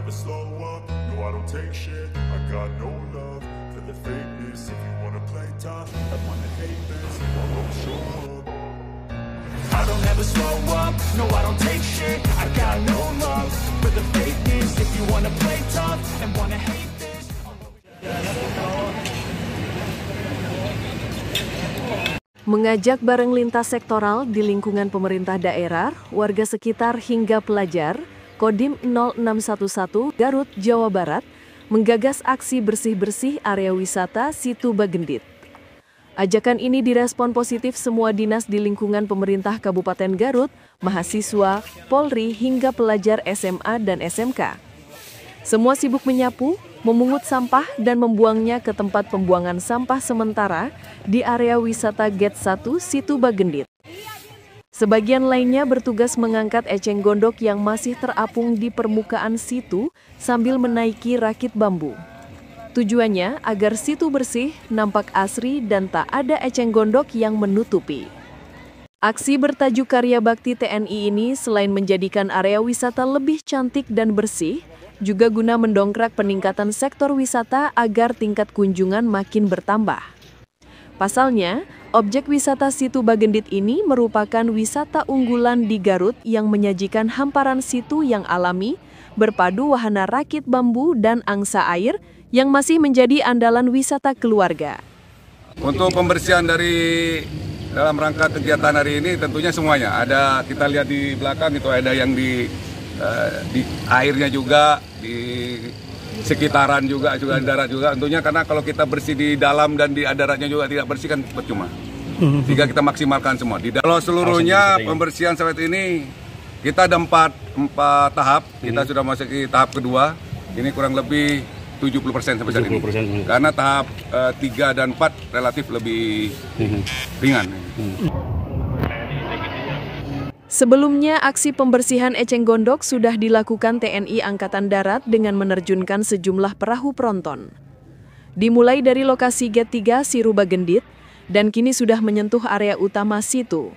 never slow up, no I don't take shit. I got no love for the fakeness. If you wanna play tough, I wanna hate this, I won't show up. I don't ever slow up, no I don't take shit. I got no love for the fakeness. If you wanna play tough and wanna hate this, Mengajak bareng lintas sektoral di lingkungan pemerintah daerah, warga sekitar hingga pelajar, Kodim 0611 Garut, Jawa Barat, menggagas aksi bersih-bersih area wisata Situ Bagendit. Ajakan ini direspon positif semua dinas di lingkungan pemerintah Kabupaten Garut, mahasiswa, Polri, hingga pelajar SMA dan SMK. Semua sibuk menyapu, memungut sampah dan membuangnya ke tempat pembuangan sampah sementara di area wisata Gate 1 Situ Bagendit. Sebagian lainnya bertugas mengangkat eceng gondok yang masih terapung di permukaan situ sambil menaiki rakit bambu. Tujuannya agar situ bersih, nampak asri dan tak ada eceng gondok yang menutupi. Aksi bertajuk Karya Bakti TNI ini selain menjadikan area wisata lebih cantik dan bersih, juga guna mendongkrak peningkatan sektor wisata agar tingkat kunjungan makin bertambah. Pasalnya, objek wisata Situ Bagendit ini merupakan wisata unggulan di Garut yang menyajikan hamparan situ yang alami, berpadu wahana rakit bambu dan angsa air yang masih menjadi andalan wisata keluarga. Untuk pembersihan dari dalam rangka kegiatan hari ini tentunya semuanya. Ada, kita lihat di belakang itu ada yang di airnya juga, di sekitaran juga di darat juga. Tentunya karena kalau kita bersih di dalam dan di daratnya juga tidak bersih kan percuma. Sehingga kita maksimalkan semua. Kalau seluruhnya pembersihan saat ini kita ada empat tahap. Kita sudah masuk ke tahap kedua. Ini kurang lebih 70% sampai saat ini. Karena tahap 3 dan 4 relatif lebih ringan. Sebelumnya, aksi pembersihan eceng gondok sudah dilakukan TNI Angkatan Darat dengan menerjunkan sejumlah perahu Pronton. Dimulai dari lokasi Gate 3 Situ Bagendit dan kini sudah menyentuh area utama situ.